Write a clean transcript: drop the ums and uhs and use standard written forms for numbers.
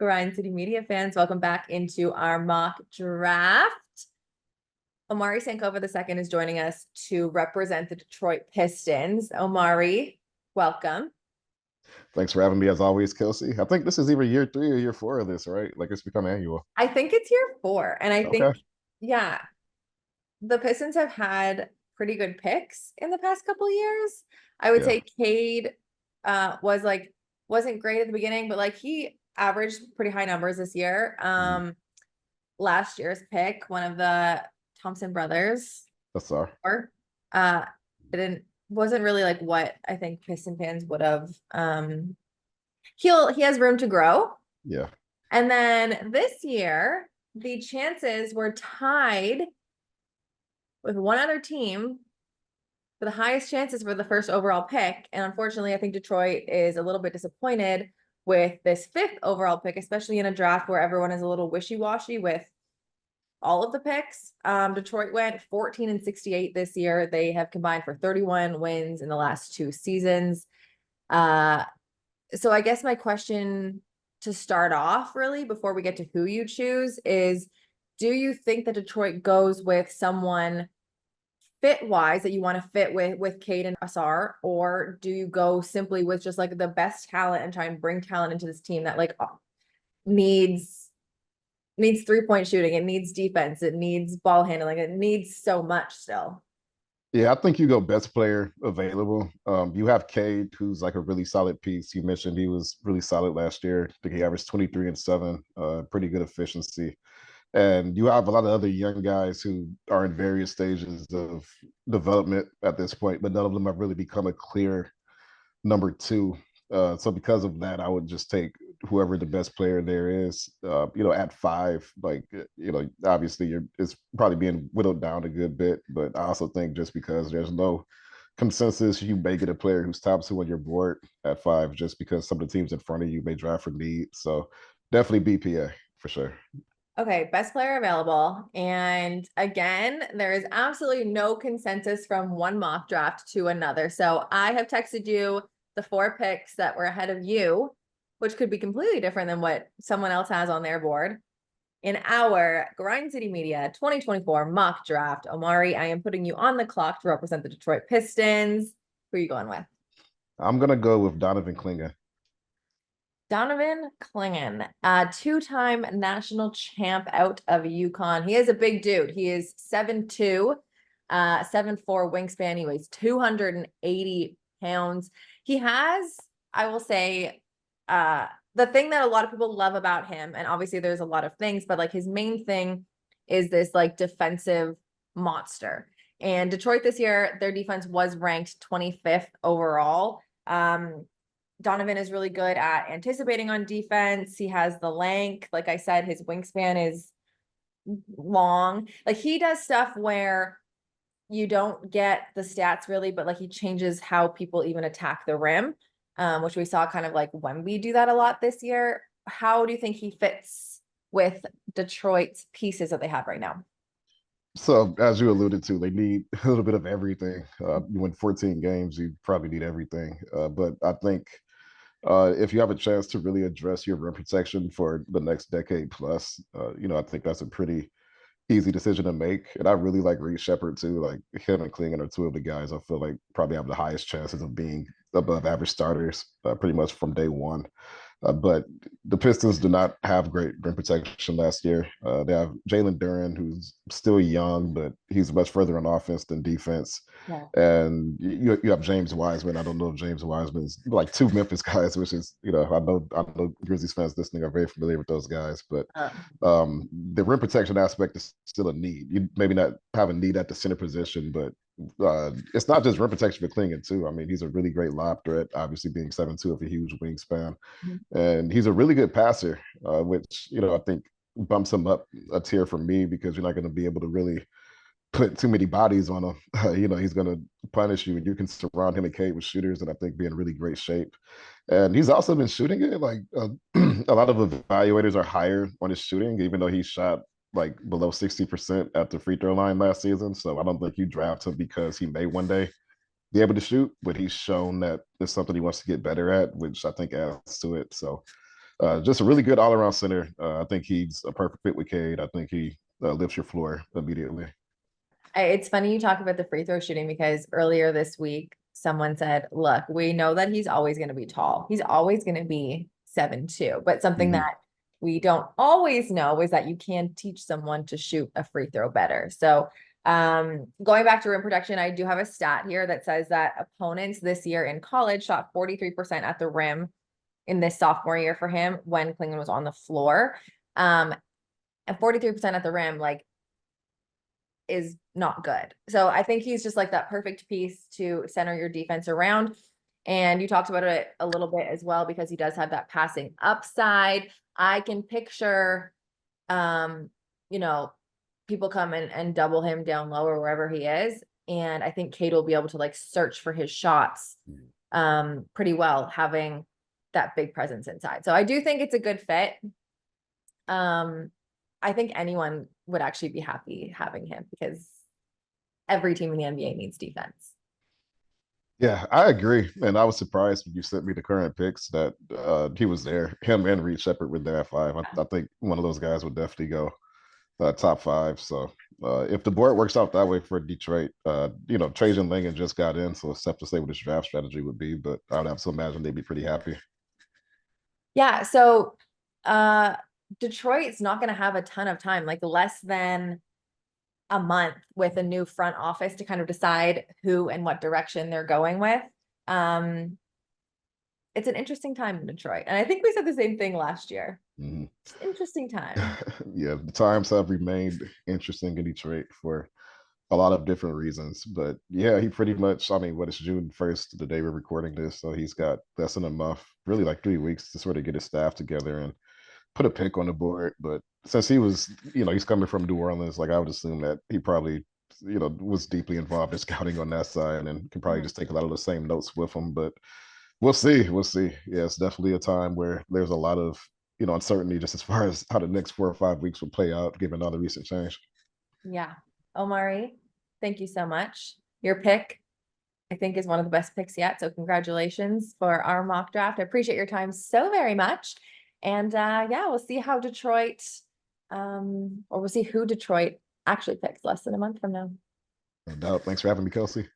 Grind City Media fans, welcome back into our mock draft. Omari Sankofa II is joining us to represent the Detroit Pistons. Omari, welcome. Thanks for having me as always, Kelcey. I think this is either year 3 or year 4 of this, right? Like it's become annual. I think it's year 4, and I Okay. think, yeah, the Pistons have had pretty good picks in the past couple of years. I would Yeah. say Cade wasn't great at the beginning, but like he averaged pretty high numbers this year. Mhm. Last year's pick, one of the Thompson brothers, That's all. or it didn't wasn't really like what I think Piston fans would have. He has room to grow. Yeah. And then this year, the chances were tied with one other team for the highest chances for the first overall pick. And unfortunately, I think Detroit is a little bit disappointed with this 5th overall pick, especially in a draft where everyone is a little wishy-washy with all of the picks. Detroit went 14-68 this year. They have combined for 31 wins in the last 2 seasons. So I guess my question to start off, really, before we get to who you choose, is do you think that Detroit goes with someone fit-wise that you want to fit with Cade and Asar, or do you go simply with just like the best talent and try and bring talent into this team that like needs 3-point shooting, it needs defense, it needs ball handling, it needs so much still? Yeah, I think you go best player available. You have Cade, who's like a really solid piece. You mentioned he was really solid last year. I think he averaged 23 and 7, pretty good efficiency. And you have a lot of other young guys who are in various stages of development at this point, but none of them have really become a clear number 2. So because of that, I would just take whoever the best player there is. At 5, like obviously it's probably being whittled down a good bit, but I also think just because there's no consensus, you may get a player who's top 2 on your board at 5, just because some of the teams in front of you may draft for need. So definitely BPA for sure. Okay, best player available. And again, there is absolutely no consensus from one mock draft to another. So I have texted you the 4 picks that were ahead of you, which could be completely different than what someone else has on their board. In our Grind City Media 2024 mock draft, Omari, I am putting you on the clock to represent the Detroit Pistons. Who are you going with? I'm gonna go with Donovan Clingan. Donovan Clingan, 2-time national champ out of UConn. He is a big dude. He is 7'2", 7'4" wingspan. He weighs 280 pounds. He has, I will say, the thing that a lot of people love about him, and obviously there's a lot of things, but like his main thing is this like defensive monster. And Detroit this year, their defense was ranked 25th overall. Donovan is really good at anticipating on defense. He has the length. Like I said, his wingspan is long. Like he does stuff where you don't get the stats really, but like he changes how people even attack the rim, which we saw kind of like when we do that a lot this year. How do you think he fits with Detroit's pieces that they have right now? So, as you alluded to, they need a little bit of everything. You win 14 games, you probably need everything. But I think if you have a chance to really address your rim protection for the next decade plus, I think that's a pretty easy decision to make. And I really like Reed Shepard too. Like him and Klingon are 2 of the guys I feel like probably have the highest chances of being above average starters pretty much from day one. But the Pistons do not have great rim protection last year. They have Jalen Duren, who's still young, but he's much further on offense than defense. Yeah. And you have James Wiseman. I don't know if James Wiseman's like 2 Memphis guys, which is I know Grizzlies fans listening are very familiar with those guys, but the rim protection aspect is still a need. You maybe not have a need at the center position, but it's not just rim protection for Klingon too. I mean, he's a really great lob threat, obviously being 7'2" with a huge wingspan, and he's a really good passer, which I think bumps him up a tier for me because you're not going to be able to really put too many bodies on him. He's going to punish you, and you can surround him and Cade with shooters, and I think be in really great shape. And he's also been shooting it like a lot of evaluators are higher on his shooting, even though he shot like below 60% at the free throw line last season. So I don't think you draft him because he may one day be able to shoot, but he's shown that it's something he wants to get better at, which I think adds to it. So Just a really good all around center. I think he's a perfect fit with Cade. I think he lifts your floor immediately. It's funny you talk about the free throw shooting because earlier this week, someone said, look, we know that he's always going to be tall. He's always going to be 7'2", but something that we don't always know is that you can teach someone to shoot a free throw better. So going back to rim protection, I do have a stat here that says that opponents this year in college shot 43% at the rim in this sophomore year for him when Klingon was on the floor. And 43% at the rim, like, is not good. So I think he's just like that perfect piece to center your defense around. And you talked about it a little bit as well, because he does have that passing upside. I can picture, you know, people come and double him down low or wherever he is. And I think Cade will be able to like search for his shots pretty well, having that big presence inside. So I do think it's a good fit. I think anyone would actually be happy having him because every team in the NBA needs defense. Yeah, I agree. And I was surprised when you sent me the current picks that he was there. Him and Reed Shepard were there at 5. I think one of those guys would definitely go top 5. So if the board works out that way for Detroit, Trajan Langan just got in, so it's tough to say what his draft strategy would be, but I would have to imagine they'd be pretty happy. Yeah, so Detroit's not going to have a ton of time, like less than a month with a new front office to kind of decide who and what direction they're going with. It's an interesting time in Detroit. And I think we said the same thing last year. Interesting time. Yeah, the times have remained interesting in Detroit for a lot of different reasons. But yeah, he pretty much, I mean, it's June 1st, the day we're recording this. So he's got less than a month, really like 3 weeks to sort of get his staff together and put a pick on the board. But since he was, he's coming from New Orleans, like I would assume that he probably, was deeply involved in scouting on that side and can probably just take a lot of the same notes with him. But we'll see. We'll see. Yeah, it's definitely a time where there's a lot of, uncertainty just as far as how the next 4 or 5 weeks will play out, given all the recent change. Yeah. Omari, thank you so much. Your pick, I think, is one of the best picks yet. So congratulations for our mock draft. I appreciate your time so very much. And yeah, we'll see how Detroit, or we'll see who Detroit actually picks less than a month from now. No doubt. Thanks for having me, Kelcey.